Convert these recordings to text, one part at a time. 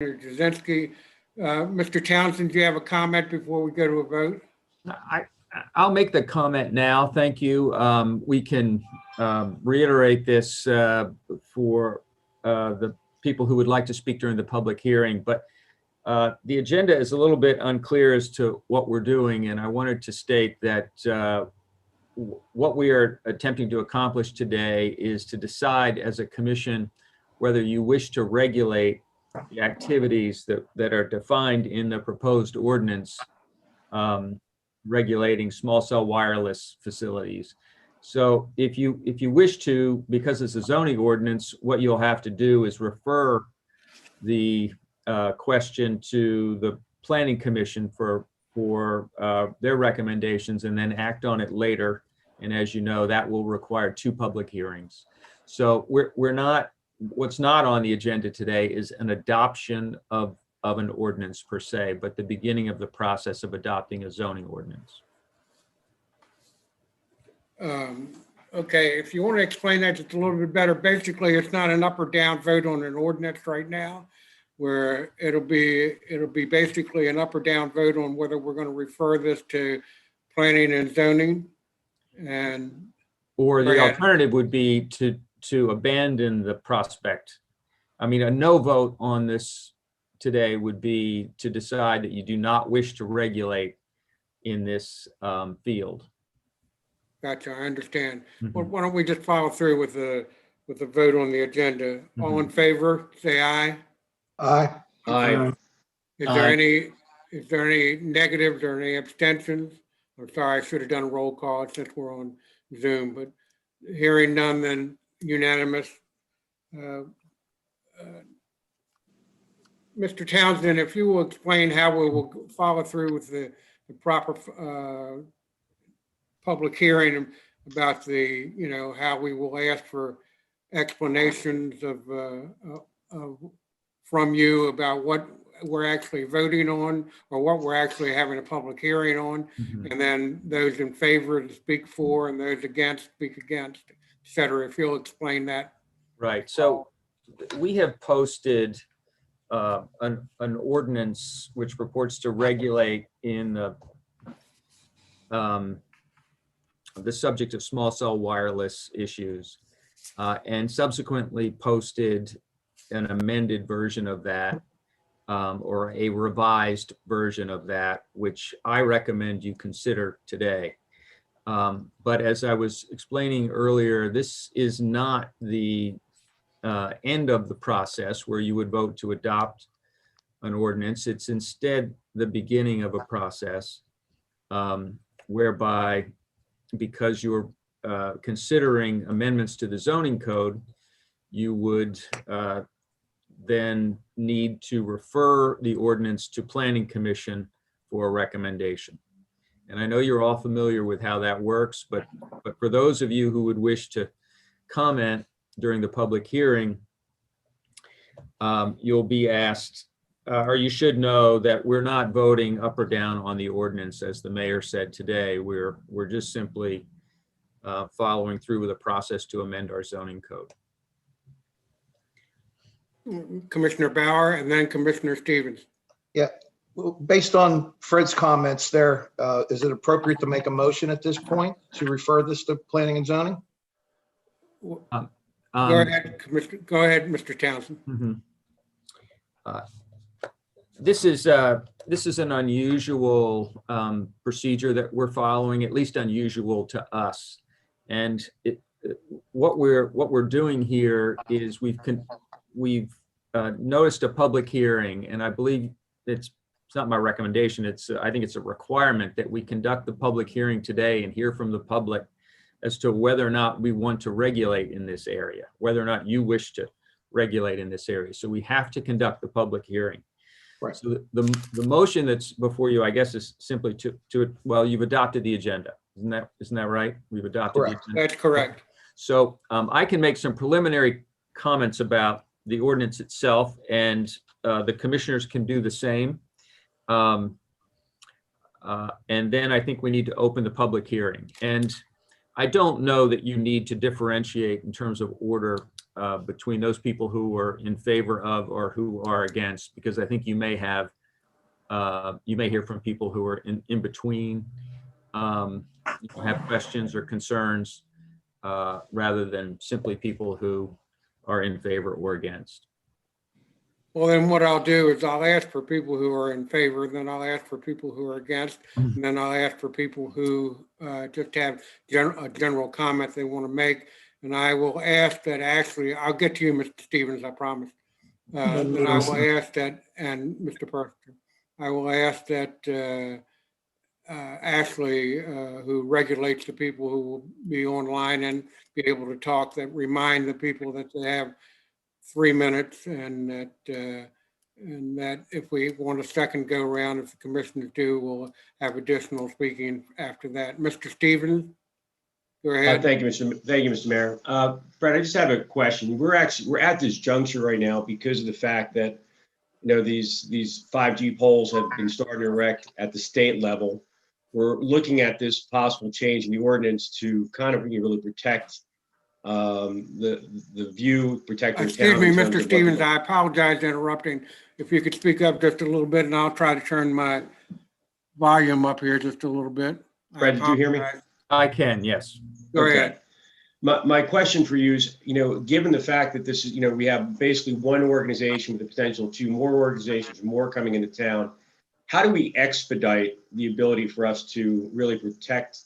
Jazinski. Mr. Townsend, do you have a comment before we go to a vote? I'll make the comment now. Thank you. We can reiterate this for the people who would like to speak during the public hearing, but the agenda is a little bit unclear as to what we're doing, and I wanted to state that what we are attempting to accomplish today is to decide as a commission whether you wish to regulate the activities that are defined in the proposed ordinance regulating small cell wireless facilities. So if you wish to, because it's a zoning ordinance, what you'll have to do is refer the question to the Planning Commission for their recommendations and then act on it later. And as you know, that will require 2 public hearings. So what's not on the agenda today is an adoption of an ordinance per se, but the beginning of the process of adopting a zoning ordinance. Okay, if you want to explain that just a little bit better, basically it's not an up or down vote on an ordinance right now, where it'll be basically an up or down vote on whether we're going to refer this to planning and zoning. And or the alternative would be to abandon the prospect. I mean, a no vote on this today would be to decide that you do not wish to regulate in this field. Gotcha, I understand. Well, Mhm. why don't we just follow through with the vote on the agenda? All in favor, say aye. Aye. Aye. Is there any negatives or any abstentions? I'm sorry, I should have done a roll call since we're on Zoom, but hearing none, then unanimous. Mr. Townsend, if you will explain how we will follow through with the proper public hearing about how we will ask for explanations from you about what we're actually voting on or what we're actually having a public hearing on, Mhm. and then those in favor to speak for and those against speak against, et cetera. If you'll explain that. Right. So we have posted an ordinance which purports to regulate in the subject of small cell wireless issues, and subsequently posted an amended version of that, or a revised version of that, which I recommend you consider today. But as I was explaining earlier, this is not the end of the process where you would vote to adopt an ordinance. It's instead the beginning of a process whereby, because you're considering amendments to the zoning code, you would then need to refer the ordinance to Planning Commission for a recommendation. And I know you're all familiar with how that works, but for those of you who would wish to comment during the public hearing, you'll be asked, or you should know that we're not voting up or down on the ordinance, as the mayor said today. We're just simply following through with a process to amend our zoning code. Commissioner Bauer and then Commissioner Stevens. Yeah, well, based on Fred's comments there, is it appropriate to make a motion at this point to refer this to planning and zoning? Go ahead, Commissioner. Go ahead, Mr. Townsend. Mhm. This is an unusual procedure that we're following, at least unusual to us. And what we're doing here is we've noticed a public hearing, and I believe it's not my recommendation. I think it's a requirement that we conduct the public hearing today and hear from the public as to whether or not we want to regulate in this area, whether or not you wish to regulate in this area. So we have to conduct the public hearing. Right. So the motion that's before you, I guess, is simply well, you've adopted the agenda. Isn't that right? We've adopted Correct. the agenda. That's correct. So I can make some preliminary comments about the ordinance itself, and the commissioners can do the same. And then I think we need to open the public hearing. And I don't know that you need to differentiate in terms of order between those people who are in favor of or who are against, because I think you may hear from people who are in between, have questions or concerns, rather than simply people who are in favor or against. Well, then what I'll do is I'll ask for people who are in favor, then I'll ask for people who are against, and then I'll ask for people who just have a general comment they want to make. And I will ask that actually, I'll get to you, Mr. Stevens, I promise. Then I will ask that, and Mr. Persinger, I will ask that Ashley, who regulates the people who will be online and be able to talk, that remind the people that they have 3 minutes, and that if we want a second go around, if the commissioners do, we'll have additional speaking after that. Mr. Stevens, go ahead. Thank you, Mr. Mayor. Fred, I just have a question. We're at this juncture right now because of the fact that, these 5G poles have been starting to erect at the state level. We're looking at this possible change in the ordinance to kind of really protect the view, protect our town. Excuse me, in terms Mr. of Stevens, I apologize for interrupting. If you could speak up just a little bit, and I'll try to turn my volume up here just a little bit. Fred, did you hear me? I can, yes. Go ahead. My question for you is, given the fact that this is, we have basically one organization with the potential of 2 more organizations, more coming into town, how do we expedite the ability for us to really protect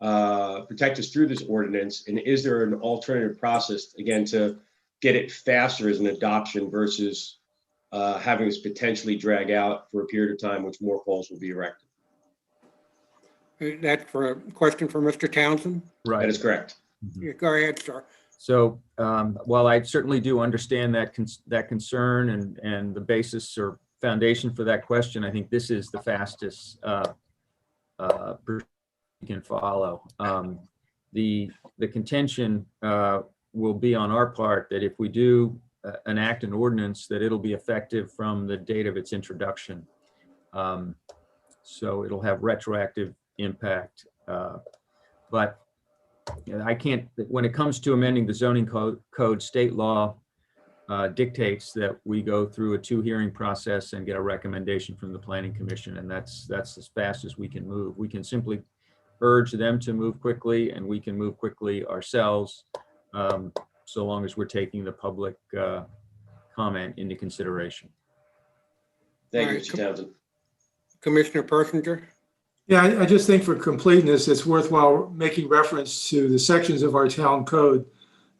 us through this ordinance? And is there an alternative process, again, to get it faster as an adoption versus having this potentially drag out for a period of time, which more poles will be erected? That's for a question for Mr. Townsend. Right. That is correct. Yeah, go ahead, sir. So while I certainly do understand that concern and the basis or foundation for that question, I think this is the fastest we can follow. The contention will be on our part that if we do enact an ordinance, that it'll be effective from the date of its introduction. So it'll have retroactive impact. But I can't, when it comes to amending the zoning code, state law dictates that we go through a 2 hearing process and get a recommendation from the Planning Commission, and that's as fast as we can move. We can simply urge them to move quickly, and we can move quickly ourselves, so long as we're taking the public comment into consideration. Thank you, All right, Mr. Townsend. Commissioner Persinger. Yeah, I just think for completeness, it's worthwhile making reference to the sections of our town code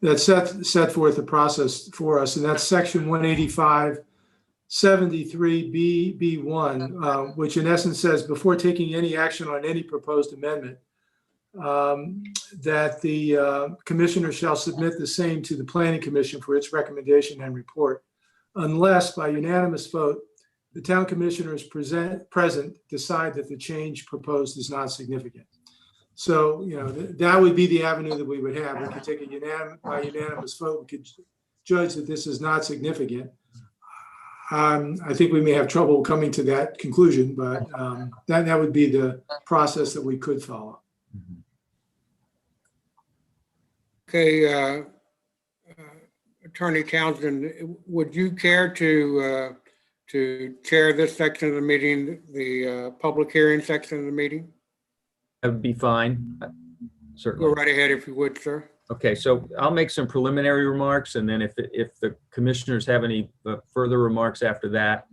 that set forth the process for us. And that's section 185-73B1, which in essence says before taking any action on any proposed amendment, that the commissioner shall submit the same to the Planning Commission for its recommendation and report, unless by unanimous vote, the town commissioners present decide that the change proposed is not significant. So, that would be the avenue that we would have. We could take a unanimous vote. We could judge that this is not significant. I think we may have trouble coming to that conclusion, but that would be the process that we could follow. Okay, Attorney Townsend, would you care to chair this section of the meeting, the public hearing section of the meeting? That would be fine, certainly. Go right ahead if you would, sir. Okay, so I'll make some preliminary remarks, and then if the commissioners have any further remarks after that,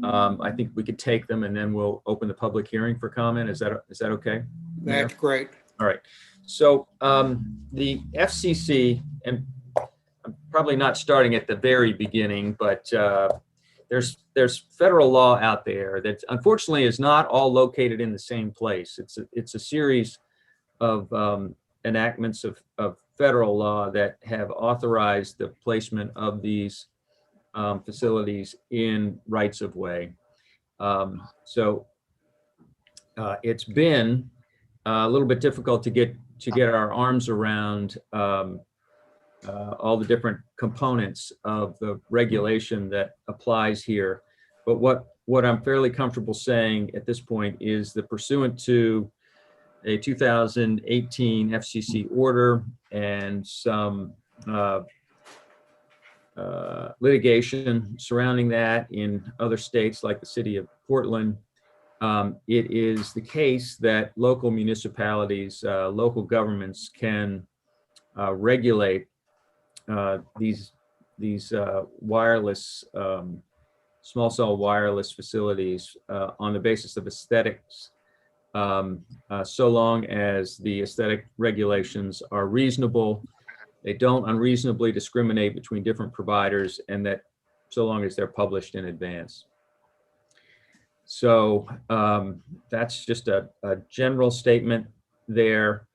I think we could take them, and then we'll open the public hearing for comment. Is that okay? That's great. All right. So the FCC, and I'm probably not starting at the very beginning, but there's federal law out there that unfortunately is not all located in the same place. It's a series of enactments of federal law that have authorized the placement of these facilities in rights of way. So it's been a little bit difficult to get our arms around all the different components of the regulation that applies here. But what I'm fairly comfortable saying at this point is that pursuant to a 2018 FCC order and some litigation surrounding that in other states like the city of Portland, it is the case that local municipalities, local governments can regulate these wireless, small cell wireless facilities on the basis of aesthetics, so long as the aesthetic regulations are reasonable, they don't unreasonably discriminate between different providers, and that so long as they're published in advance. So that's just a general statement there.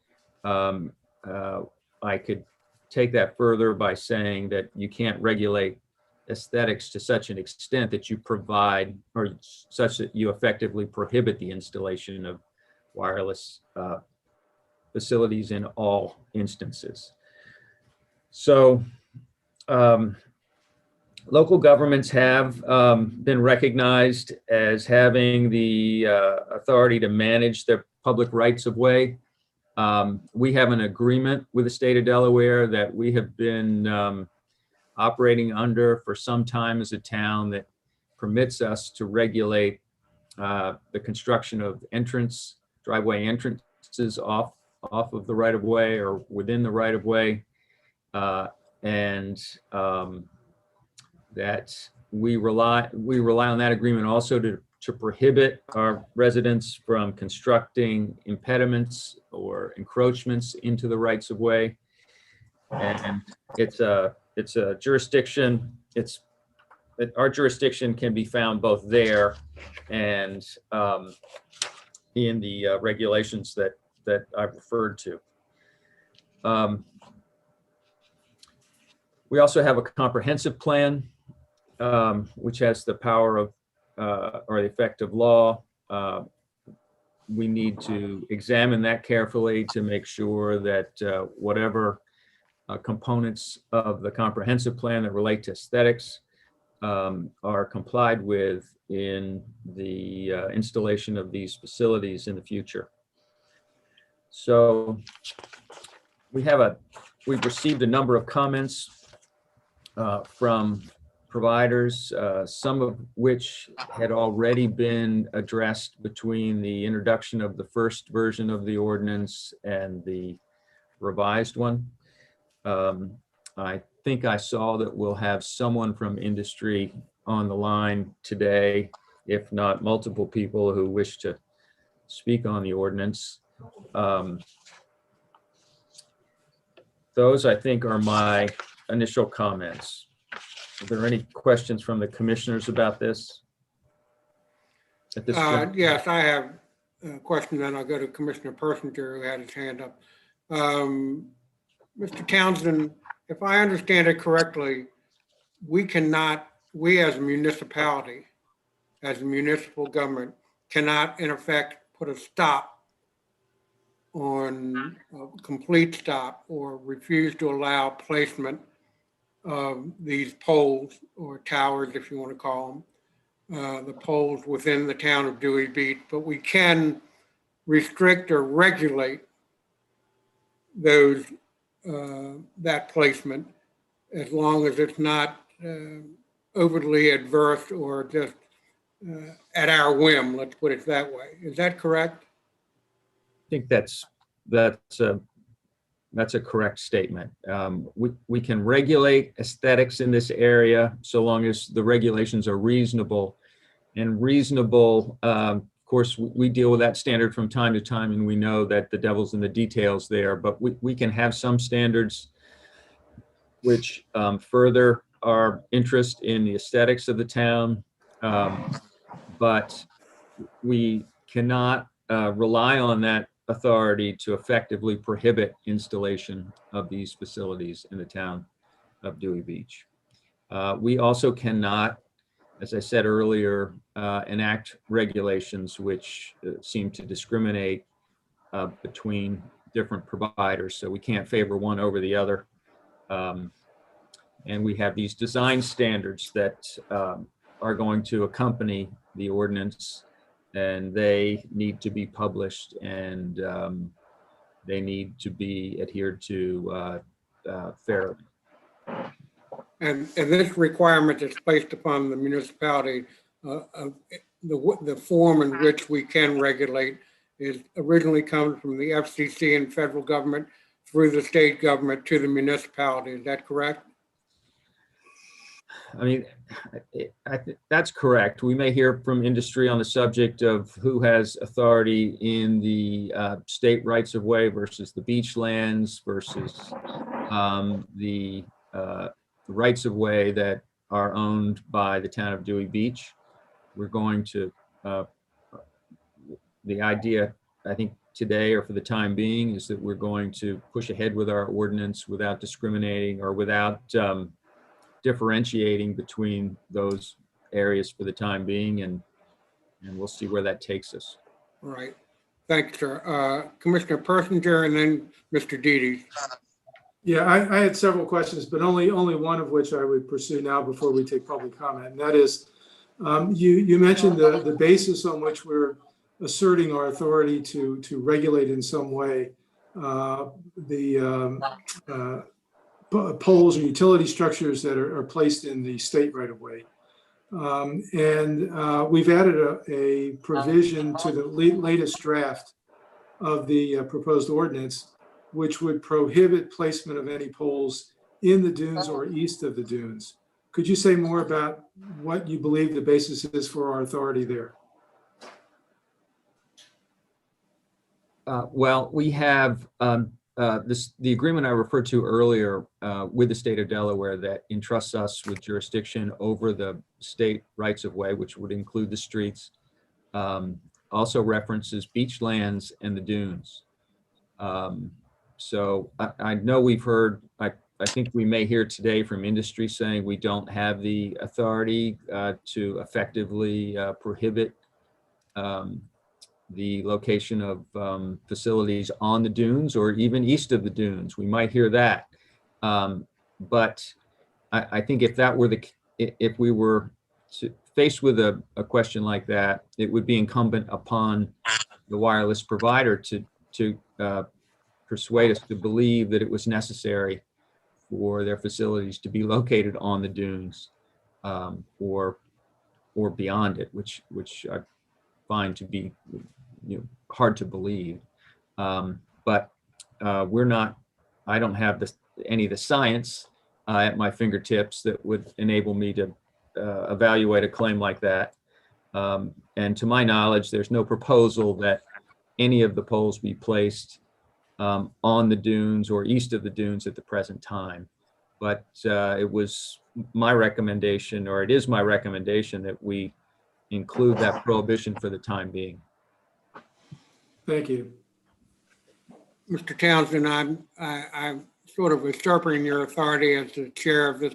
I could take that further by saying that you can't regulate aesthetics to such an extent that you provide, or such that you effectively prohibit the installation of wireless facilities in all instances. So local governments have been recognized as having the authority to manage their public rights of way. We have an agreement with the state of Delaware that we have been operating under for some time as a town that permits us to regulate the construction of driveway entrances off of the right of way or within the right of way. That we rely on that agreement also to prohibit our residents from constructing impediments or encroachments into the rights of way. And it's a jurisdiction, our jurisdiction can be found both there and in the regulations that I've referred to. We also have a comprehensive plan, which has the power of, or the effect of law. We need to examine that carefully to make sure that whatever components of the comprehensive plan that relate to aesthetics are complied with in the installation of these facilities in the future. So we've received a number of comments from providers, some of which had already been addressed between the introduction of the first version of the ordinance and the revised one. I think I saw that we'll have someone from industry on the line today, if not multiple people who wish to speak on the ordinance. Those, I think, are my initial comments. Are there any questions from the commissioners about this? At this point? Yes, I have a question, then I'll go to Commissioner Persinger, who had his hand up. Mr. Townsend, if I understand it correctly, we as a municipality, as a municipal government, cannot in effect put a stop on a complete stop or refuse to allow placement of these poles or towers, if you want to call them, the poles within the town of Dewey Beach, but we can restrict or regulate those that placement as long as it's not overly adverse or just at our whim, let's put it that way. Is that correct? I think that's a correct statement. We can regulate aesthetics in this area so long as the regulations are reasonable. And reasonable, of course, we deal with that standard from time to time, and we know that the devil's in the details there, but we can have some standards which further our interest in the aesthetics of the town, but we cannot rely on that authority to effectively prohibit installation of these facilities in the town of Dewey Beach. We also cannot, as I said earlier, enact regulations which seem to discriminate between different providers. So we can't favor one over the other. And we have these design standards that are going to accompany the ordinance, and they need to be published, and they need to be adhered to fairly. And this requirement is placed upon the municipality, the form in which we can regulate is originally comes from the FCC and federal government through the state government to the municipality. Is that correct? I mean, that's correct. We may hear from industry on the subject of who has authority in the state rights of way versus the beach lands versus the rights of way that are owned by the town of Dewey Beach. We're going to, the idea, I think today or for the time being, is that we're going to push ahead with our ordinance without discriminating or without differentiating between those areas for the time being, and we'll see where that takes us. All right. Thanks, sir. Commissioner Persinger and then Mr. Dedes. Yeah, I had several questions, but only one of which I would pursue now before we take public comment. And that is, you mentioned the basis on which we're asserting our authority to regulate in some way the poles or utility structures that are placed in the state right of way. And we've added a provision to the latest draft of the proposed ordinance, which would prohibit placement of any poles in the dunes or east of the dunes. Could you say more about what you believe the basis is for our authority there? Well, we have the agreement I referred to earlier with the state of Delaware that entrusts us with jurisdiction over the state rights of way, which would include the streets, also references beach lands and the dunes. So I know we've heard, I think we may hear today from industry saying we don't have the authority to effectively prohibit the location of facilities on the dunes or even east of the dunes. We might hear that. But I think if that were if we were faced with a question like that, it would be incumbent upon the wireless provider to persuade us to believe that it was necessary for their facilities to be located on the dunes or beyond it, which I find to be hard to believe. But we're not, I don't have any of the science at my fingertips that would enable me to evaluate a claim like that. And to my knowledge, there's no proposal that any of the poles be placed on the dunes or east of the dunes at the present time. But it was my recommendation, or it is my recommendation, that we include that prohibition for the time being. Thank you. Mr. Townsend, I'm sort of usurping your authority as the chair of this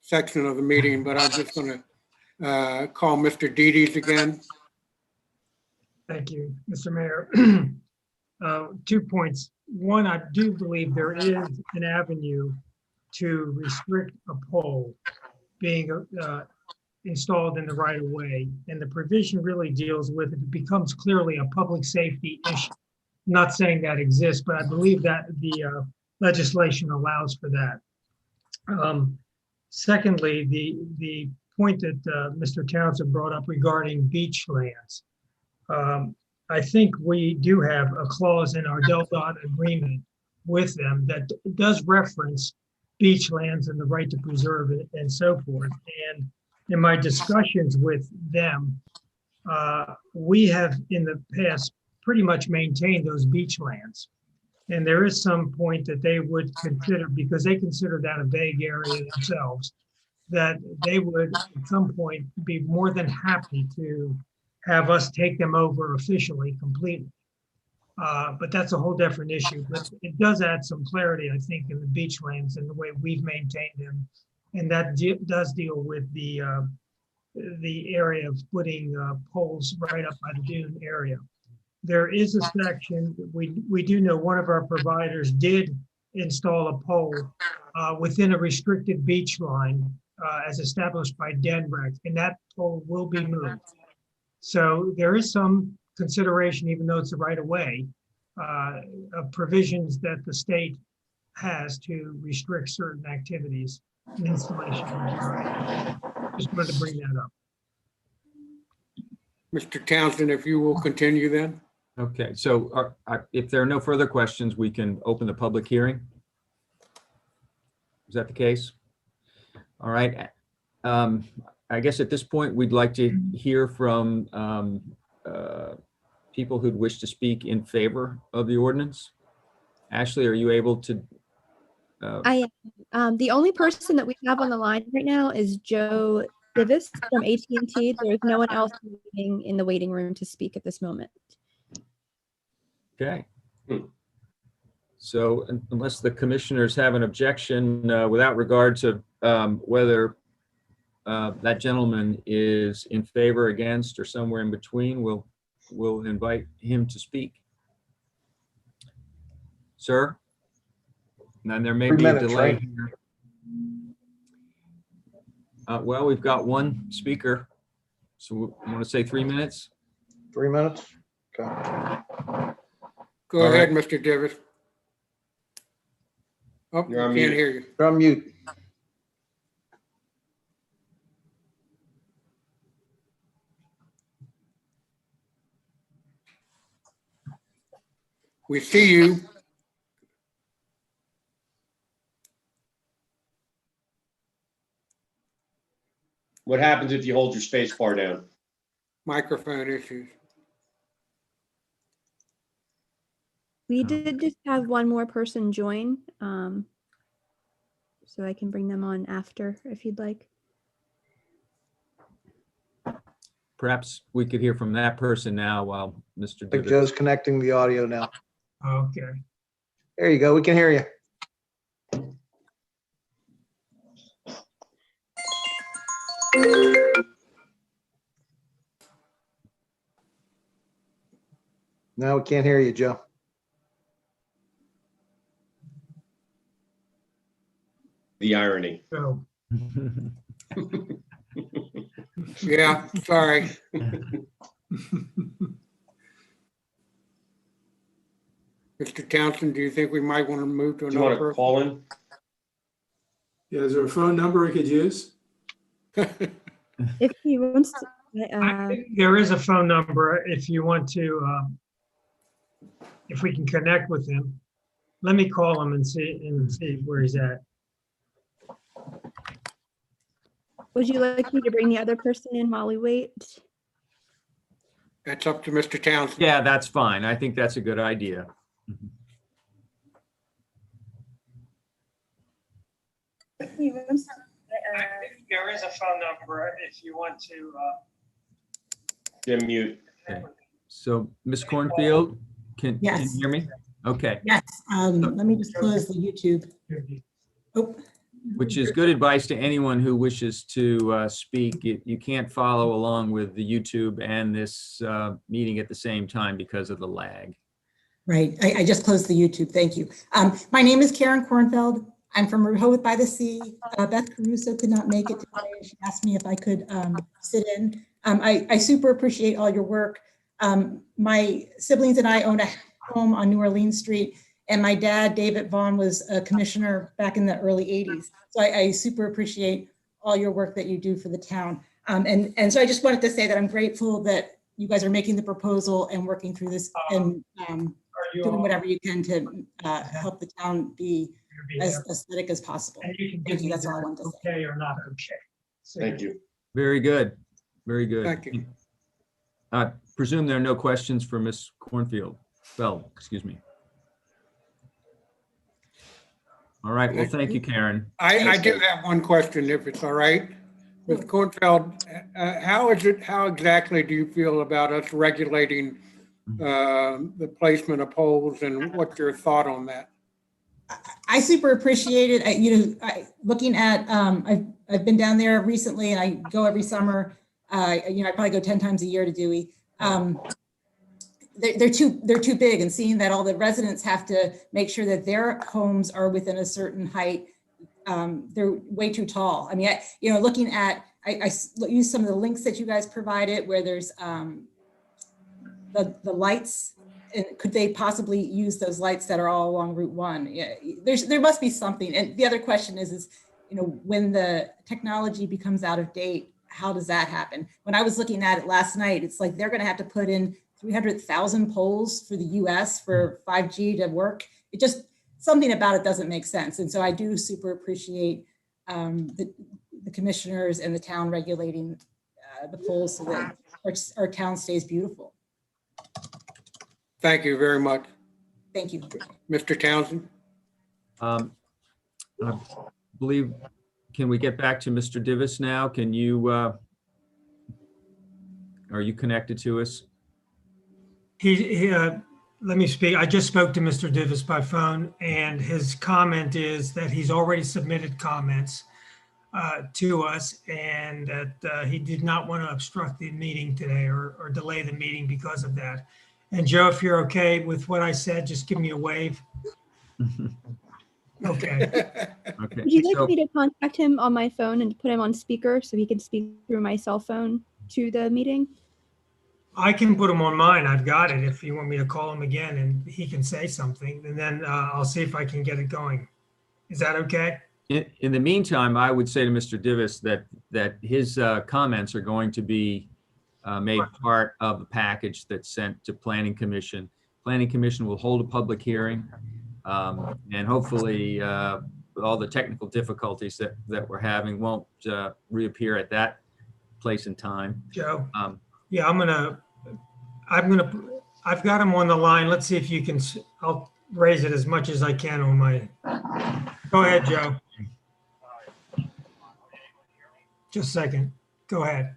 section of the meeting, but I'm just going to call Mr. Dedes again. Thank you, Mr. Mayor. 2 points. One, I do believe there is an avenue to restrict a pole being installed in the right of way. And the provision really deals with, it becomes clearly a public safety issue. I'm not saying that exists, but I believe that the legislation allows for that. Secondly, the point that Mr. Townsend brought up regarding beach lands. I think we do have a clause in our DelDOT agreement with them that does reference beach lands and the right to preserve it and so forth. And in my discussions with them, we have in the past pretty much maintained those beach lands. And there is some point that they would consider, because they consider that a vague area themselves, that they would at some point be more than happy to have us take them over officially completely. But that's a whole different issue. But it does add some clarity, I think, in the beach lands and the way we've maintained them. And that does deal with the area of putting poles right up by the dune area. There is a section, we do know one of our providers did install a pole within a restricted beach line as established by DNREC, and that pole will be moved. So there is some consideration, even though it's a right of way, of provisions that the state has to restrict certain activities installation. Just wanted to bring that up. Mr. Townsend, if you will continue then. Okay, so if there are no further questions, we can open the public hearing. Is that the case? All right. I guess at this point, we'd like to hear from people who'd wish to speak in favor of the ordinance. Ashley, are you able to? I am. The only person that we have on the line right now is Joe Divis from AT&T. There's no one else waiting in the waiting room to speak at this moment. Okay. So unless the commissioners have an objection, without regard to whether that gentleman is in favor, against, or somewhere in between, we'll invite him to speak. Sir? And there may 3 be a minutes, delay right? here. Well, we've got one speaker. So we want to say 3 minutes? 3 minutes? Okay. Go All ahead, Mr. Davis. Oh, You're on can't mute. hear you. You're on mute. We see you. What happens if you hold your space bar down? Microphone issues. We Oh. did just have one more person join, so I can bring them on after if you'd like. Perhaps we could hear from that person now while Mr. I think Divis. Joe's connecting the audio now. Okay. There you go. We can hear you. No, we can't hear you, Joe. The irony. So Yeah, sorry. Mr. Townsend, do you think we might want to move to Do you want another to call in? Yeah, is there a phone number I could use? person? If he wants to, there is a phone number if you want to, if we can connect with him. Let me call him and see where he's at. would you like me to bring the other person in while we wait? That's up to Mr. Townsend. Yeah, that's fine. I think that's a good idea. There is a phone number if you want to. Jim, mute. So, Ms. Cornfield, can you Yes. hear me? Okay, Yes, let me just close the YouTube. Oh, which is good advice to anyone who wishes to speak. You can't follow along with the YouTube and this meeting at the same time because of the lag. right. I just closed the YouTube. Thank you. My name is Karen Kornfeld. I'm from Rehoboth by the Sea. Beth Caruso could not make it today. She asked me if I could sit in. I super appreciate all your work. My siblings and I own a home on New Orleans Street, and my dad, David Vaughn, was a commissioner back in the early 80s. So I super appreciate all your work that you do for the town. And so I just wanted to say that I'm grateful that you guys are making the proposal and working through this and doing whatever you can to help the town be as aesthetic as possible. And you can Thank give you. me That's all I wanted to say. okay or not okay. So Thank you. Very good, very good. Thank you. I presume there are no questions for Ms. Cornfield. Well, excuse me. All right, well, thank you, Karen. I do have one question, if it's all right. Ms. Cornfeld, how exactly do you feel about us regulating the placement of poles, and what's your thought on that? I super appreciate it. Looking at, I've been down there recently and I go every summer. I probably go 10 times a year to Dewey. They're too big, and seeing that all the residents have to make sure that their homes are within a certain height. They're way too tall. I mean, looking at, I use some of the links that you guys provided where there's the lights. And could they possibly use those lights that are all along Route 1? Yeah, there must be something. And the other question is when the technology becomes out of date, how does that happen? When I was looking at it last night, it's like they're going to have to put in 300,000 poles for the US for 5G to work. It just, something about it doesn't make sense. And so I do super appreciate the commissioners and the town regulating the poles so that our town stays beautiful. Thank you very much. Thank you. Mr. Townsend? I believe, can we get back to Mr. Divis now? Can you, are you connected to us? Let me speak. I just spoke to Mr. Divis by phone, and his comment is that he's already submitted comments to us, and that he did not want to obstruct the meeting today or delay the meeting because of that. And Joe, if you're okay with what I said, just give me a wave. Okay. Okay. Would you like So- me to contact him on my phone and put him on speaker so he can speak through my cell phone to the meeting? I can put him on mine. I've got it. If you want me to call him again and he can say something, and then I'll see if I can get it going. Is that okay? In the meantime, I would say to Mr. Divis that his comments are going to be made part of the package that's sent to Planning Commission. Planning Commission will hold a public hearing, and hopefully all the technical difficulties that we're having won't reappear at that place and time. Joe? Yeah, I've got him on the line. Let's see if you can, I'll raise it as much as I can on my, go ahead, Joe. Just a second. Go ahead.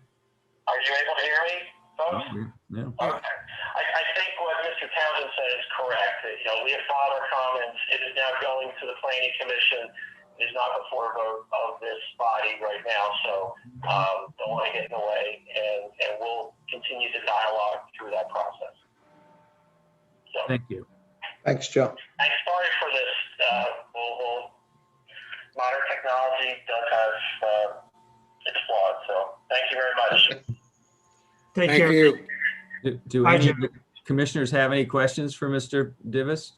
Are you able to hear me, folks? Yeah. Okay. I think what Mr. Townsend said is correct. That, we have filed our comments. It is now going to the Planning Commission. It is not before a vote of this body right now, so don't want to get in the way, and we'll continue the dialogue through that process. So, Thank you. Thanks, Joe. I'm sorry for this. Modern technology does have its flaws, so thank you very much. Take Thank care. you. Do Hi, any Jim. commissioners have any questions for Mr. Divis?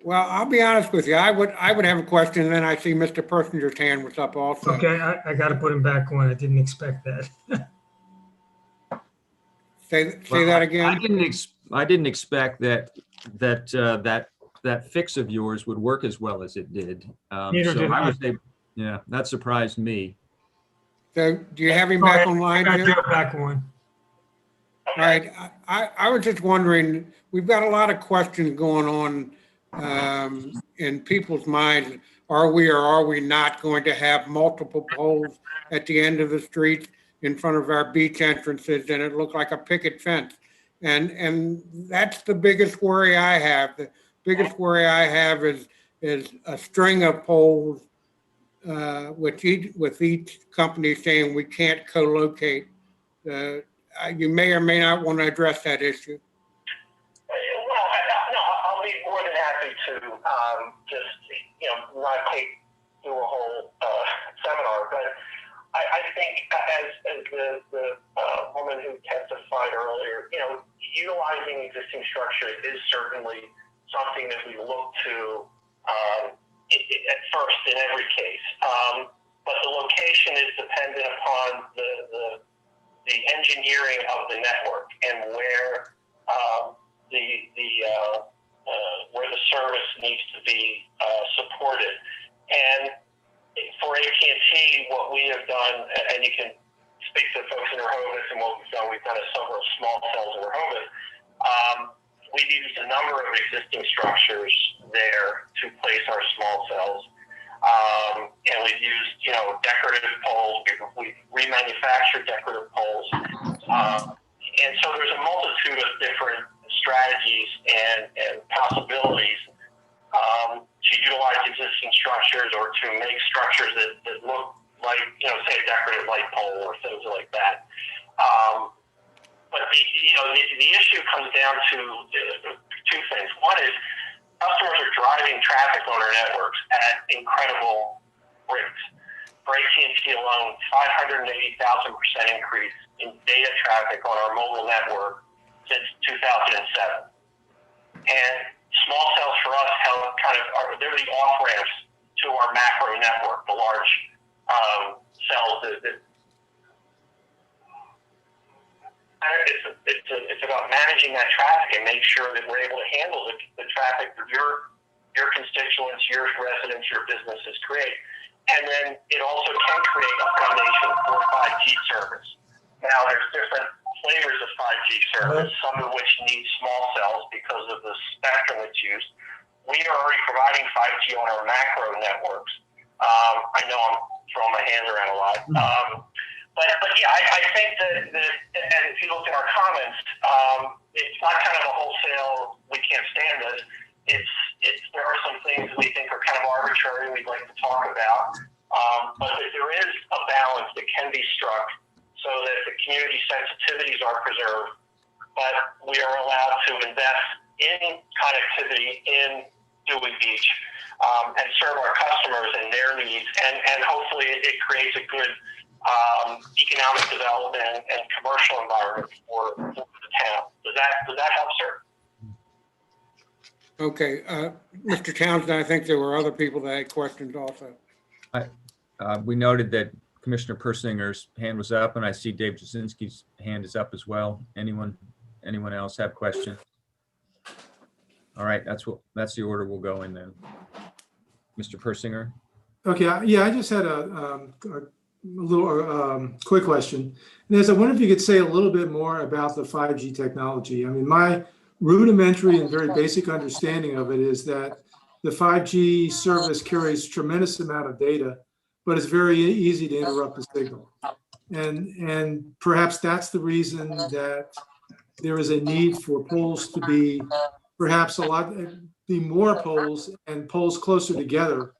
Well, I'll be honest with you. I would have a question, and then I see Mr. Persinger's hand was up also. Okay, I got to put him back on. I didn't expect that. Say Well, that I again. didn't expect that fix of yours would work as well as it did. Neither So did I I. would say, yeah, that surprised me. So do you have him Go back ahead. online, I got Jim? Joe back on. All right, I was just wondering, we've got a lot of questions going on in people's minds. Are we or are we not going to have multiple poles at the end of the street in front of our beach entrances, and it looked like a picket fence? And that's the biggest worry I have. The biggest worry I have is a string of poles with each company saying we can't co-locate. You may or may not want to address that issue. Well, no, I'll be more than happy to just, not do a whole seminar, but I think as the woman who testified earlier, utilizing existing structure is certainly something that we look to at first in every case. But the location is dependent upon the engineering of the network and where where the service needs to be supported. And for AT&T, what we have done, and you can speak to folks in Rehoboth and what we've done several small cells in Rehoboth. We've used a number of existing structures there to place our small cells. And we've used, decorative poles. We remanufactured decorative poles. And so there's a multitude of different strategies and possibilities to utilize existing structures or to make structures that look like, say a decorative light pole or things like that. But the issue comes down to two things. One is customers are driving traffic on our networks at incredible rates. For AT&T alone, 580,000% increase in data traffic on our mobile network since 2007. And small cells for us they're the off-ramps to our macro network, the large cells that it's about managing that traffic and make sure that we're able to handle the traffic that your constituents, your residents, your businesses create. And then it also can create a foundation for 5G service. Now, there's different flavors of 5G service, some of which need small cells because of the spectrum that's used. We are already providing 5G on our macro networks. I know I'm throwing my hands around a lot. But yeah, I think that, and if you look at our comments, it's not kind of a wholesale, we can't stand this. There are some things we think are kind of arbitrary we'd like to talk about. But there is a balance that can be struck so that the community sensitivities are preserved, but we are allowed to invest in connectivity in Dewey Beach and serve our customers and their needs. And hopefully it creates a good economic development and commercial environment for the town. Does that help, sir? Okay, Mr. Townsend, I think there were other people that had questions also. We noted that Commissioner Persinger's hand was up, and I see Dave Jasinski's hand is up as well. Anyone else have questions? All right, that's the order we'll go in then. Mr. Persinger? Okay, yeah, I just had a little quick question. And I wonder if you could say a little bit more about the 5G technology. I mean, my rudimentary and very basic understanding of it is that the 5G service carries tremendous amount of data, but it's very easy to interrupt the signal. And perhaps that's the reason that there is a need for poles to be perhaps be more poles and poles closer together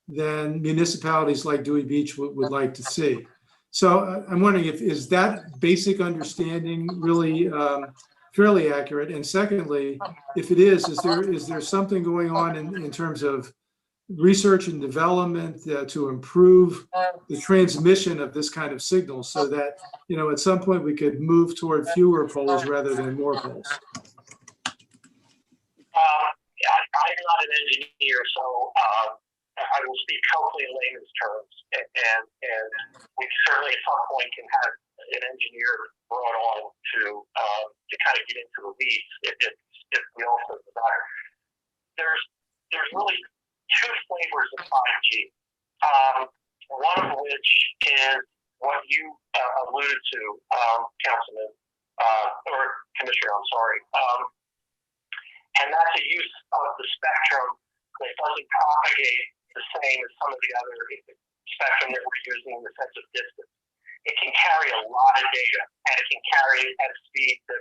than municipalities like Dewey Beach would like to see. So I'm wondering is that basic understanding really fairly accurate? And secondly, if it is there something going on in terms of research and development to improve the transmission of this kind of signal so that, at some point we could move toward fewer poles rather than more poles? I'm not an engineer, so I will speak hopefully in layman's terms, and we certainly at some point can have an engineer brought on to kind of get into the weeds if we also desire. There's really two flavors of 5G. One of which is what you alluded to, Councilman or Commissioner. I'm sorry. And that's a use of the spectrum that doesn't propagate the same as some of the other spectrum that we're using in the sense of distance. It can carry a lot of data, and it can carry it at speeds that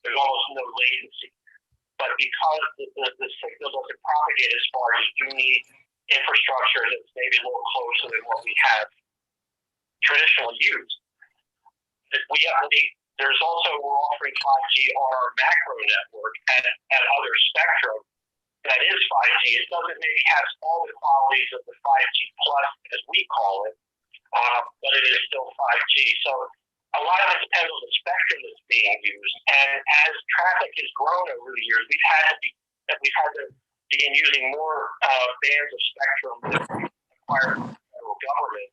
there's almost no latency. But because the signal doesn't propagate as far as you need infrastructure that's maybe a little closer than what we have traditionally used. We're offering 5G on our macro network at other spectrum that is 5G. It doesn't maybe have all the qualities of the 5G plus, as we call it, but it is still 5G. So a lot of it depends on the spectrum that's being used. And as traffic has grown over the years, we've had to begin using more bands of spectrum that we acquired from the federal government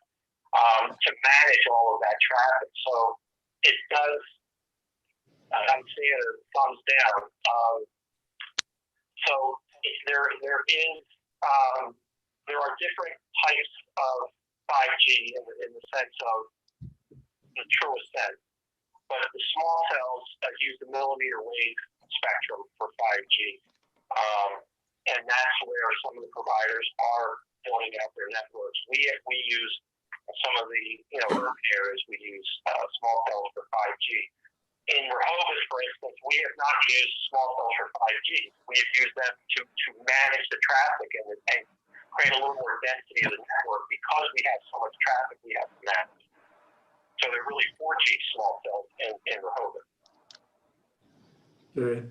to manage all of that traffic. So it does. I'm seeing a thumbs down. So there are different types of 5G in the sense of the truest sense, but the small cells use the millimeter wave spectrum for 5G, and that's where some of the providers are building out their networks. We use some of the urban areas. We use small cells for 5G. In Rehoboth, for instance, we have not used small cells for 5G. We have used them to manage the traffic and create a little more density of the network because we have so much traffic we have to manage. So they're really 4G small cells in Rehoboth. Okay.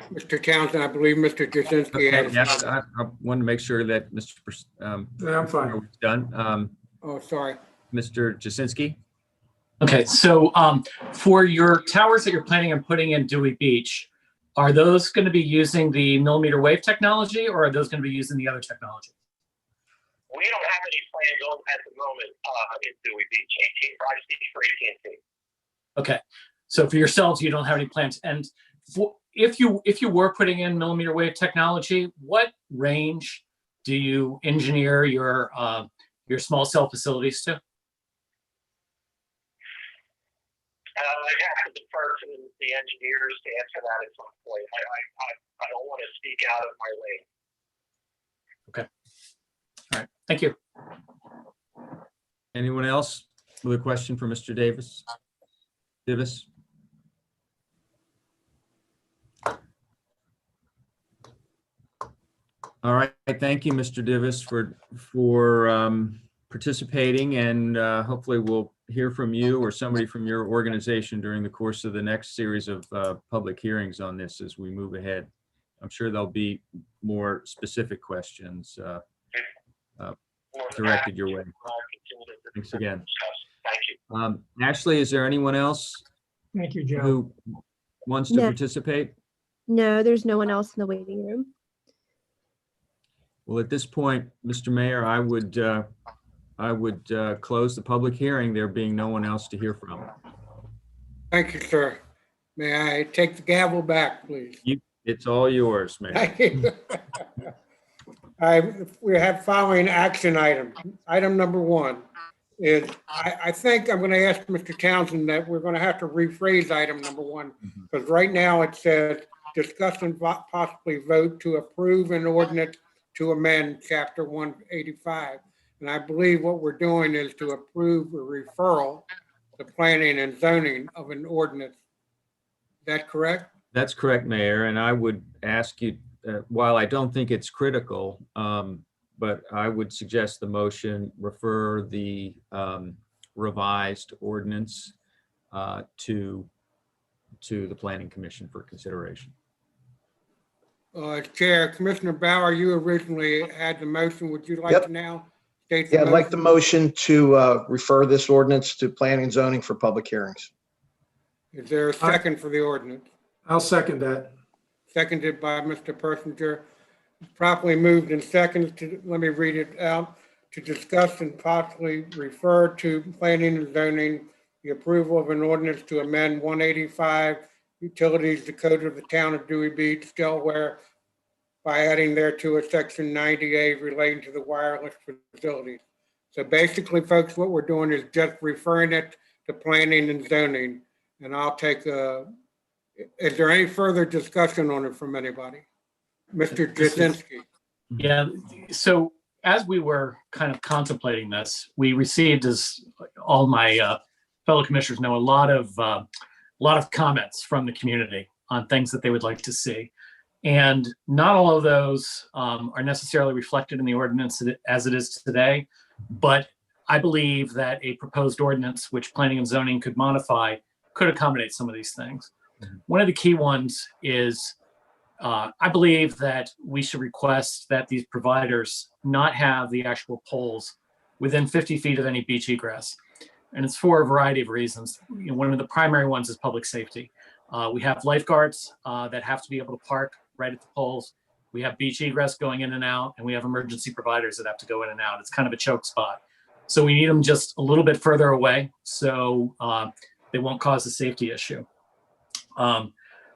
Mr. Townsend, I believe Mr. Jasinski Okay, has. yes, I wanted to make sure that Mr. Yeah, I'm fine. was done. Oh, sorry. Mr. Jasinski? Okay, so for your towers that you're planning on putting in Dewey Beach, Are those going to be using the millimeter wave technology, or are those going to be using the other technology? We don't have any plans on at the moment in Dewey Beach. I speak for AT&T. Okay, so for yourselves, you don't have any plans. And if you were putting in millimeter wave technology, what range do you engineer your small cell facilities to? I have to defer to the engineers to answer that at some point. I don't want to speak out of my lane. Okay. All right. Thank you. Anyone else with a question for Mr. Davis? Davis? All right. Thank you, Mr. Davis, for participating, and hopefully we'll hear from you or somebody from your organization during the course of the next series of public hearings on this as we move ahead. I'm sure there'll be more specific questions directed your way. Thanks again. Thank you. Ashley, is there anyone else Thank you, Joe. who wants to No. participate? No, there's no one else in the waiting room. Well, at this point, Mr. Mayor, I would close the public hearing, there being no one else to hear from. Thank you, sir. May I take the gavel back, please? It's all yours, Mayor. Thank you. We have following action item. Item number 1 is, I think I'm going to ask Mr. Townsend that we're going to have to rephrase item number 1, because right now it says discuss and possibly vote to approve an ordinance to amend chapter 185. And I believe what we're doing is to approve a referral to planning and zoning of an ordinance. Is that correct? That's correct, Mayor, and I would ask you, while I don't think it's critical, but I would suggest the motion refer the revised ordinance to the Planning Commission for consideration. Chair, Commissioner Bauer, you originally had the motion. Would you like Yep. to now state the Yeah, I'd like the motion? motion to refer this ordinance to planning and zoning for public hearings. Is there a second for the ordinance? I'll second that. Seconded by Mr. Persinger. Properly moved and seconded to, let me read it out, to discuss and possibly refer to planning and zoning the approval of an ordinance to amend 185 Utilities, the code of the town of Dewey Beach, Delaware, by adding thereto a section 90A relating to the wireless facilities. So basically, folks, what we're doing is just referring it to planning and zoning. And I'll take is there any further discussion on it from anybody? Mr. Jasinski. Yeah. So as we were kind of contemplating this, we received, as all my fellow commissioners know, a lot of comments from the community on things that they would like to see. And not all of those are necessarily reflected in the ordinance as it is today, but I believe that a proposed ordinance which planning and zoning could modify could accommodate some of these things. One of the key ones is I believe that we should request that these providers not have the actual poles within 50 feet of any beach egress. And it's for a variety of reasons. You know, one of the primary ones is public safety. We have lifeguards that have to be able to park right at the poles. We have beach egress going in and out, and we have emergency providers that have to go in and out. It's kind of a choke spot. So we need them just a little bit further away so they won't cause a safety issue.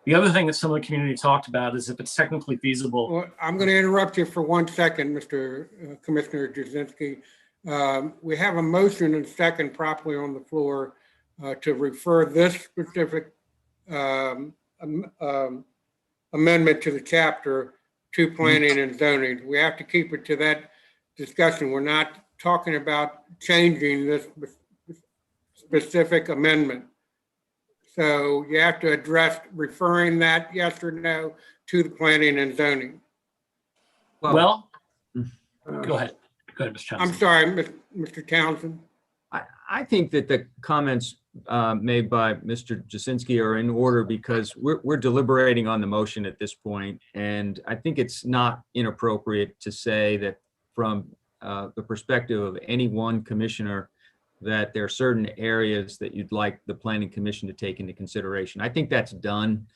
The other thing that some of the community talked about is if it's technically feasible. Well, I'm going to interrupt you for 1 second, Mr. Commissioner Jasinski. We have a motion and second properly on the floor to refer this specific amendment to the chapter to planning and zoning. We have to keep it to that discussion. We're not talking about changing this specific amendment. So you have to address referring that yes or no to the planning and zoning. Well, go ahead. Go ahead, Mr. Townsend. I'm sorry, Mr. Townsend. I think that the comments made by Mr. Jasinski are in order because we're deliberating on the motion at this point, and I think it's not inappropriate to say that from the perspective of any one commissioner that there are certain areas that you'd like the Planning Commission to take into consideration. I think that's done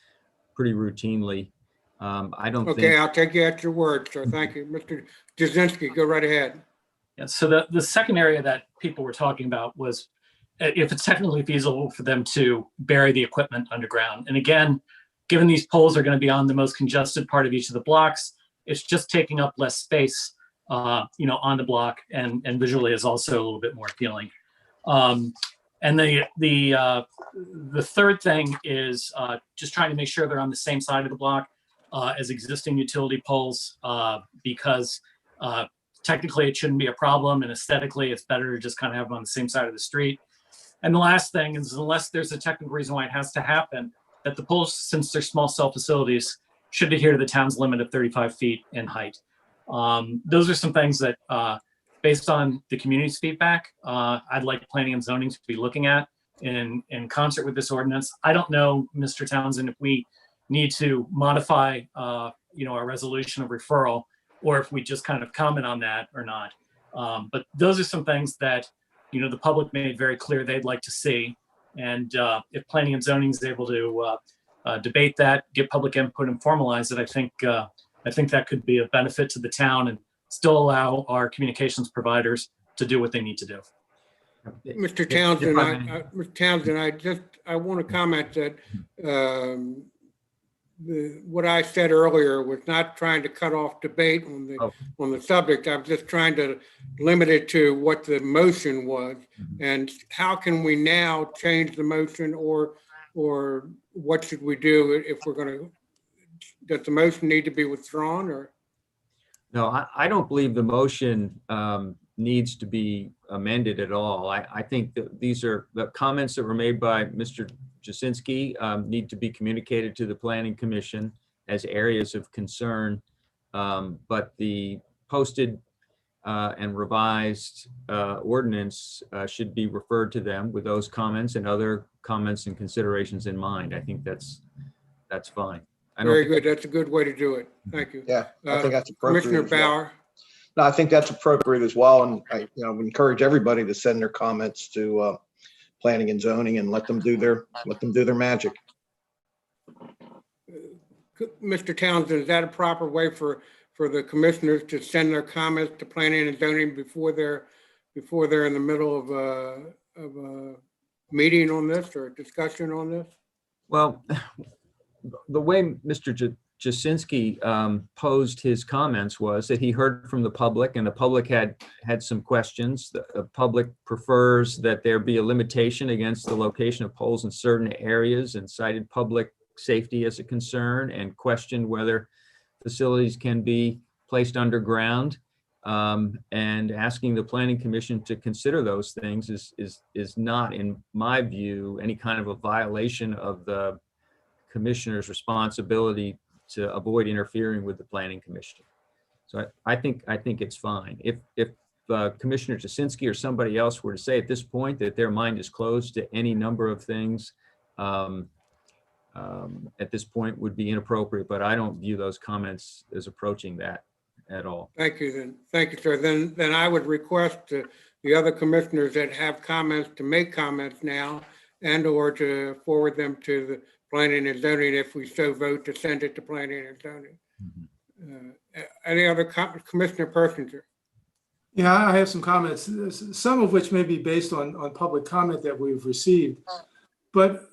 pretty routinely. I don't Okay, think, I'll take you at your word, sir. Thank you. Mr. Jazinski, go right ahead. Yeah, so the second area that people were talking about was if it's technically feasible for them to bury the equipment underground. And again, given these poles are going to be on the most congested part of each of the blocks, it's just taking up less space, on the block, and visually is also a little bit more appealing. And the third thing is just trying to make sure they're on the same side of the block as existing utility poles, because technically it shouldn't be a problem, and aesthetically it's better to just kind of have them on the same side of the street. And the last thing is, unless there's a technical reason why it has to happen, that the poles, since they're small cell facilities, should adhere to the town's limit of 35 feet in height. Those are some things that, based on the community's feedback, I'd like planning and zoning to be looking at in concert with this ordinance. I don't know, Mr. Townsend, if we need to modify, our resolution of referral, or if we just kind of comment on that or not. But those are some things that, the public made very clear they'd like to see. And if planning and zoning is able to debate that, get public input and formalize it, I think that could be a benefit to the town and still allow our communications providers to do what they need to do. Mr. Townsend, I want to comment that what I said earlier was not trying to cut off debate on the subject. I'm just trying to limit it to what the motion was, and how can we now change the motion, or what should we do if we're going to? Does the motion need to be withdrawn, or? no, I don't believe the motion needs to be amended at all. I think that these are the comments that were made by Mr. Jasinski need to be communicated to the Planning Commission as areas of concern. But the posted and revised ordinance should be referred to them with those comments and other comments and considerations in mind. I think that's fine. Very good. That's a good way to do it. Thank you. Yeah, I think that's appropriate. Commissioner as well. Bauer. No, I think that's appropriate as well. And I, would encourage everybody to send their comments to planning and zoning and let them do their magic. Mr. Townsend, is that a proper way for the commissioners to send their comments to planning and zoning before they're in the middle of a meeting on this or a discussion on this? Well, the way Mr. Jasinski posed his comments was that he heard from the public, and the public had some questions. The public prefers that there be a limitation against the location of poles in certain areas, and cited public safety as a concern, and questioned whether facilities can be placed underground. And asking the Planning Commission to consider those things is not, in my view, any kind of a violation of the commissioner's responsibility to avoid interfering with the Planning Commission. So I think it's fine. If Commissioner Jasinski or somebody else were to say at this point that their mind is closed to any number of things, at this point would be inappropriate, but I don't view those comments as approaching that at all. Thank you, then. Thank you, sir. Then I would request the other commissioners that have comments to make comments now, and or to forward them to the planning and zoning if we so vote to send it to planning and zoning. Any other Commissioner Persinger? Yeah, I have some comments, some of which may be based on public comment that we've received. But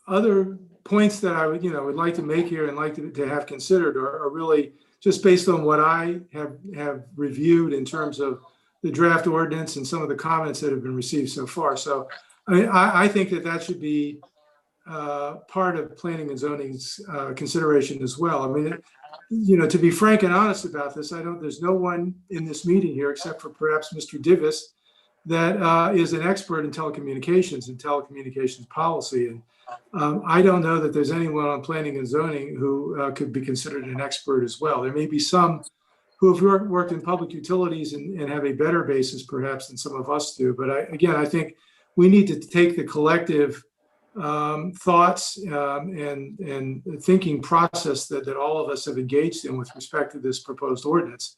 other points that I would like to make here and like to have considered are really just based on what I have reviewed in terms of the draft ordinance and some of the comments that have been received so far. So I think that should be part of planning and zoning's consideration as well. I mean, to be frank and honest about this, there's no one in this meeting here except for perhaps Mr. Divis that is an expert in telecommunications and telecommunications policy. And I don't know that there's anyone on planning and zoning who could be considered an expert as well. There may be some who have worked in public utilities and have a better basis perhaps than some of us do. But I think we need to take the collective thoughts and thinking process that all of us have engaged in with respect to this proposed ordinance,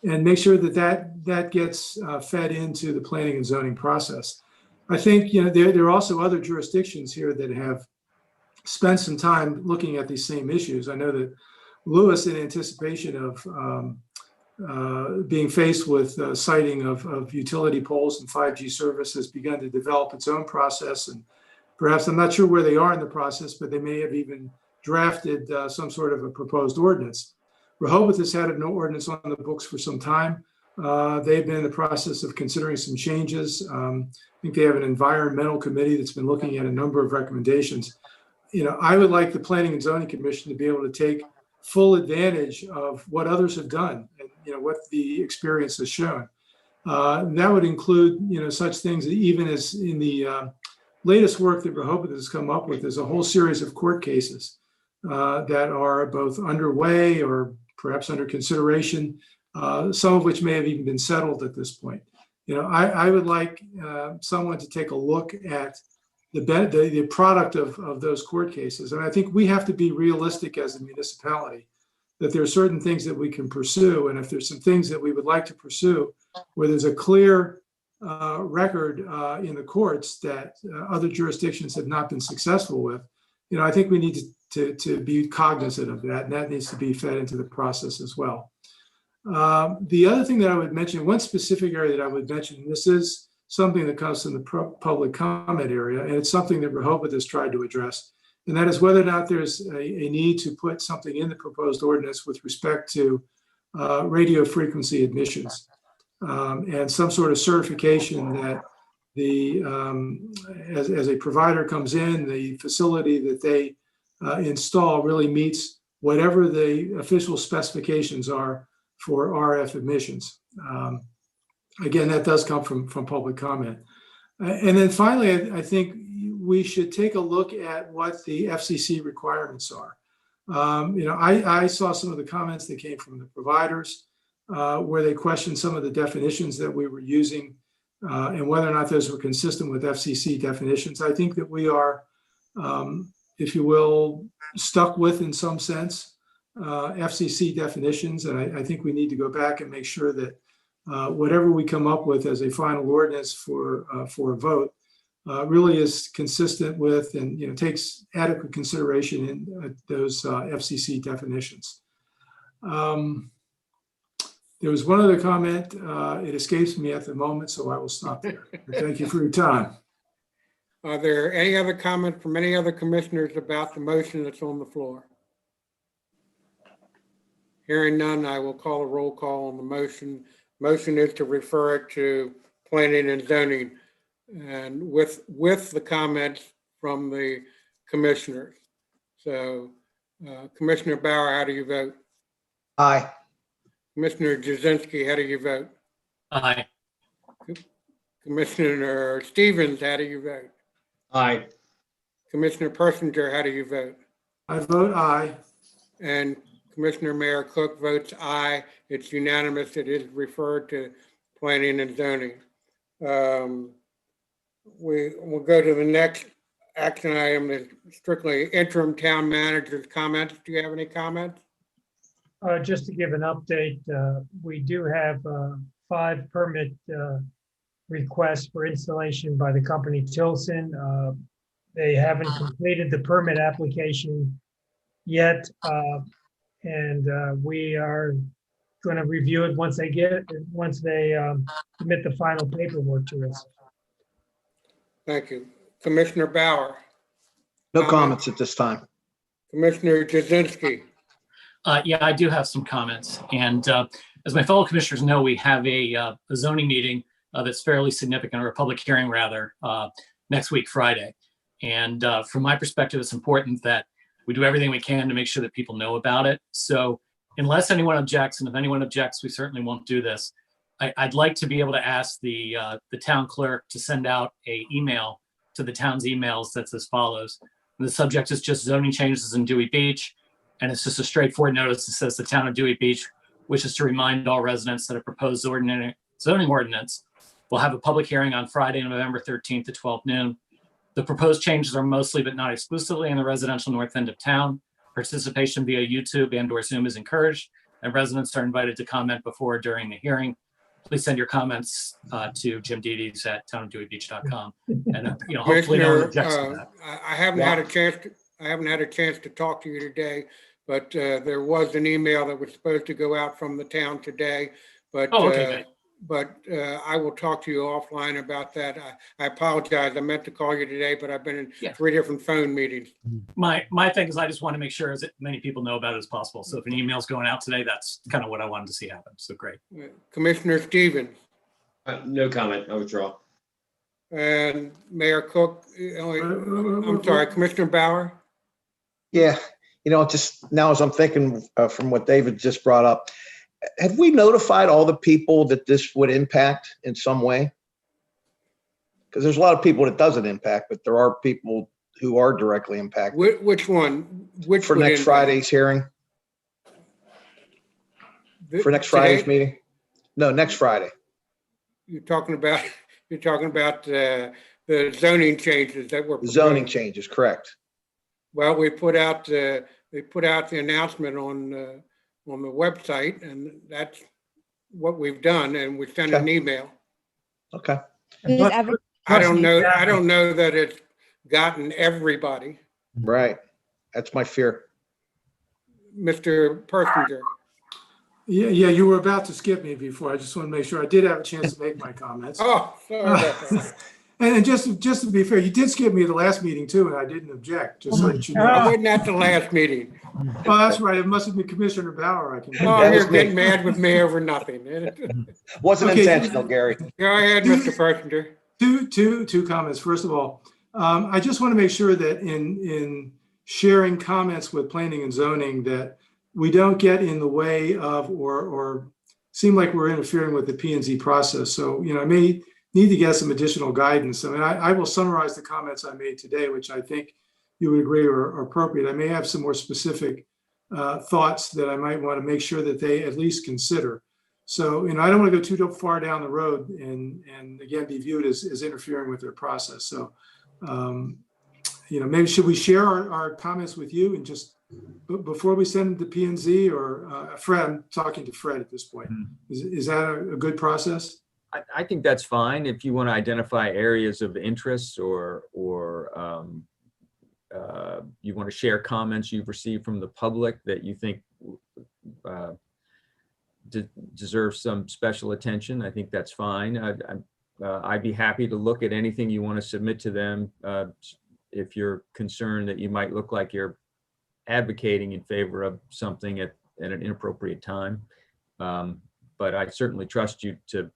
and make sure that gets fed into the planning and zoning process. I think there are also other jurisdictions here that have spent some time looking at these same issues. I know that Lewis, in anticipation of being faced with siting of utility poles and 5G service, has begun to develop its own process. And perhaps, I'm not sure where they are in the process, but they may have even drafted some sort of a proposed ordinance. Rehoboth has had an ordinance on the books for some time. They've been in the process of considering some changes. I think they have an environmental committee that's been looking at a number of recommendations. I would like the Planning and Zoning Commission to be able to take full advantage of what others have done and, what the experience has shown. That would include, such things that even as in the latest work that Rehoboth has come up with, there's a whole series of court cases that are both underway or perhaps under consideration, some of which may have even been settled at this point. I would like someone to take a look at the product of those court cases. And I think we have to be realistic as a municipality, that there are certain things that we can pursue. And if there's some things that we would like to pursue where there's a clear record in the courts that other jurisdictions have not been successful with, I think we need to be cognizant of that, and that needs to be fed into the process as well. The other thing that I would mention, one specific area that I would mention, and this is something that comes from the public comment area, and it's something that Rehoboth has tried to address, and that is whether or not there's a need to put something in the proposed ordinance with respect to radio frequency admissions, and some sort of certification that as a provider comes in, the facility that they install really meets whatever the official specifications are for RF admissions. Again, that does come from public comment. And then finally, I think we should take a look at what the FCC requirements are. I saw some of the comments that came from the providers where they questioned some of the definitions that we were using and whether or not those were consistent with FCC definitions. I think that we are, if you will, stuck with, in some sense, FCC definitions. And I think we need to go back and make sure that whatever we come up with as a final ordinance for a vote really is consistent with and takes adequate consideration in those FCC definitions. There was one other comment. It escapes me at the moment, so I will stop there. Thank you for your time. Are there any other comments from any other commissioners about the motion that's on the floor? Hearing none, I will call a roll call on the motion. Motion is to refer it to planning and zoning, and with the comments from the commissioners. So Commissioner Bauer, how do you vote? Aye. Commissioner Jazinski, how do you vote? Aye. Commissioner Stevens, how do you vote? Aye. Commissioner Persinger, how do you vote? I vote aye. And Commissioner Mayor Cook votes aye. It's unanimous. It is referred to planning and zoning. We'll go to the next action item, is strictly interim town manager's comments. Do you have any comments? Just to give an update, we do have 5 permit requests for installation by the company Tilson. They haven't completed the permit application yet, and we are going to review it once they submit the final paperwork to us. Thank you. Commissioner Bauer. No comments at this time. Commissioner Jazinski. Yeah, I do have some comments. And as my fellow commissioners know, we have a zoning meeting that's fairly significant, or a public hearing rather, next week, Friday. And from my perspective, it's important that we do everything we can to make sure that people know about it. So unless anyone objects, and if anyone objects, we certainly won't do this. I'd like to be able to ask the town clerk to send out an email to the town's emails that's as follows. The subject is just zoning changes in Dewey Beach. And it's just a straightforward notice that says the town of Dewey Beach wishes to remind all residents that a proposed zoning ordinance will have a public hearing on Friday, November 13th at 12 noon. The proposed changes are mostly but not exclusively in the residential north end of town. Participation via YouTube and/or Zoom is encouraged, and residents are invited to comment before or during the hearing. Please send your comments to jimdedes@townofdeweybeach.com. And hopefully no one objects to that. I haven't had a chance to, I haven't had a chance to talk to you today, but there was an email that was supposed to go out from the town today. But Oh, okay, good. I will talk to you offline about that. I apologize. I meant to call you today, but I've been in Yeah. 3 different phone meetings. My thing is I just want to make sure as many people know about it as possible. So if an email's going out today, that's kind of what I wanted to see happen. So great. Commissioner Stevens No comment. I withdraw. and Mayor Cook. I'm sorry, Commissioner Bauer. Yeah, just now as I'm thinking from what David just brought up, have we notified all the people that this would impact in some way? Because there's a lot of people that doesn't impact, but there are people who are directly impacted. Which one? Which For would next impact? Friday's hearing, for next Friday's Today? meeting? No, next Friday. You're talking about the zoning changes that were Zoning proposed. changes, correct. Well, they put out the announcement on the website, and that's what we've done, and we sent an Okay. email. Okay. And Does plus- every- I don't know Plus, that it's gotten everybody. Right. That's my fear. Mr. Persinger. Yeah, you were about to skip me before. I just want to make sure I did have a chance to make my comments. Oh, sorry about that. And just to be fair, you did skip me at the last meeting too, and I didn't object, just so that you I know. wasn't at the last meeting. Oh, that's right. It must have been Commissioner Bauer. I can. Oh, That was you're me. getting mad with me over nothing. Wasn't Okay. intentional, Gary. Go ahead, Mr. Persinger. Two comments. First of all, I just want to make sure that in sharing comments with planning and zoning, that we don't get in the way of or seem like we're interfering with the P and Z process. So, I may need to get some additional guidance. I mean, I will summarize the comments I made today, which I think you would agree are appropriate. I may have some more specific thoughts that I might want to make sure that they at least consider. So, I don't want to go too far down the road and again, be viewed as interfering with their process. So, maybe should we share our comments with you and just before we send them to P and Z or Fred, I'm talking to Fred at this point. Is that a good process? I think that's fine if you want to identify areas of interest or you want to share comments you've received from the public that you think deserve some special attention. I think that's fine. I'd be happy to look at anything you want to submit to them if you're concerned that you might look like you're advocating in favor of something at an inappropriate time. But I certainly trust you to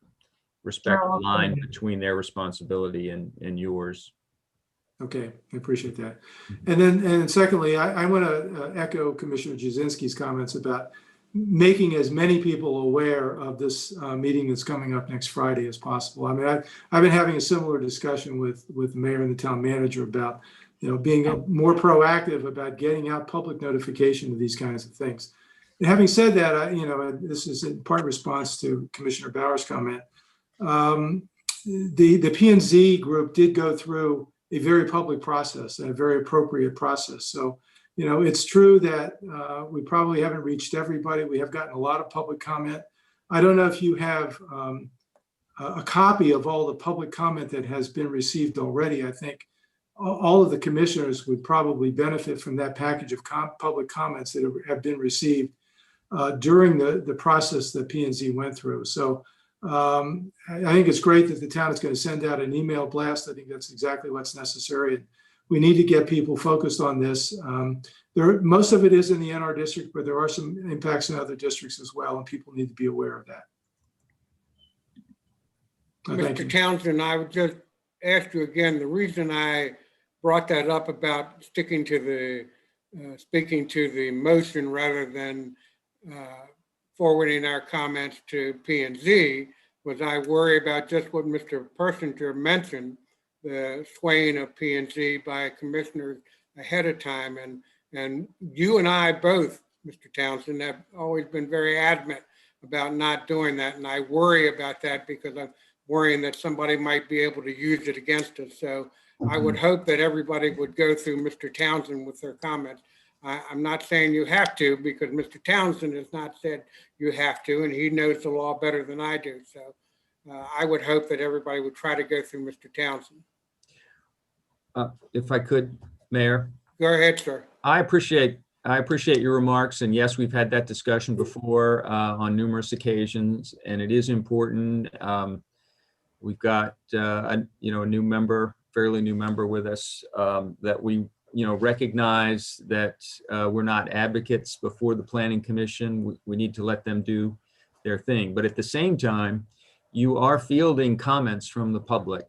respect the line between their responsibility and yours. Okay, I appreciate that. And secondly, I want to echo Commissioner Jasinski's comments about making as many people aware of this meeting that's coming up next Friday as possible. I mean, I've been having a similar discussion with the mayor and the town manager about, being more proactive about getting out public notification of these kinds of things. And having said that, this is in part response to Commissioner Bauer's comment. The P&Z group did go through a very public process and a very appropriate process. So, it's true that we probably haven't reached everybody. We have gotten a lot of public comment. I don't know if you have a copy of all the public comment that has been received already. I think all of the commissioners would probably benefit from that package of public comments that have been received during the process that P&Z went through. So I think it's great that the town is going to send out an email blast. I think that's exactly what's necessary. And we need to get people focused on this. Most of it is in the NR district, but there are some impacts in other districts as well, and people need to be aware of that. Thank you. Mr. Townsend, I would just ask you again, the reason I brought that up about speaking to the motion rather than forwarding our comments to P&Z was I worry about just what Mr. Persinger mentioned, the swaying of P&Z by commissioners ahead of time. And you and I both, Mr. Townsend, have always been very adamant about not doing that. And I worry about that because I'm worrying that somebody might be able to use it against us. So I would hope that everybody would go through Mr. Townsend with their comments. I'm not saying you have to because Mr. Townsend has not said you have to, and he knows the law better than I do. So I would hope that everybody would try to go through Mr. Townsend. If I could, Mayor, Go ahead, sir. I appreciate your remarks, and yes, we've had that discussion before on numerous occasions, and it is important. We've got a new member, fairly new member with us, that we recognize that we're not advocates before the Planning Commission. We need to let them do their thing, but at the same time, you are fielding comments from the public,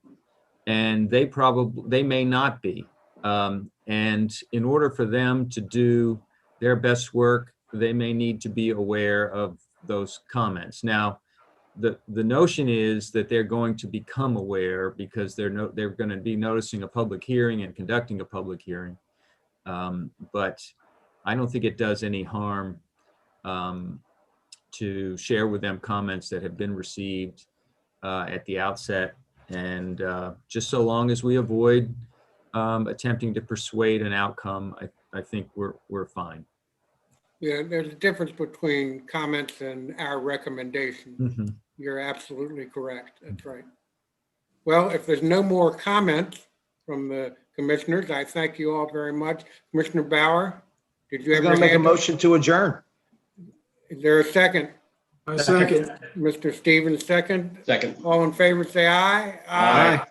and they may not be. And in order for them to do their best work, they may need to be aware of those comments. Now, the notion is that they're going to become aware because they're going to be noticing a public hearing and conducting a public hearing. But I don't think it does any harm to share with them comments that have been received at the outset. And just so long as we avoid attempting to persuade an outcome, I think we're fine. Yeah, there's a difference between comments and our recommendation. Mhm. You're absolutely correct. That's right. Well, if there's no more comments from the commissioners, I thank you all very much. Commissioner Bauer, did you I'm have going your to make a hand up? motion to adjourn. Is there a second? A second. Mr. Stevens, second. Second. All in favor, say aye. Aye.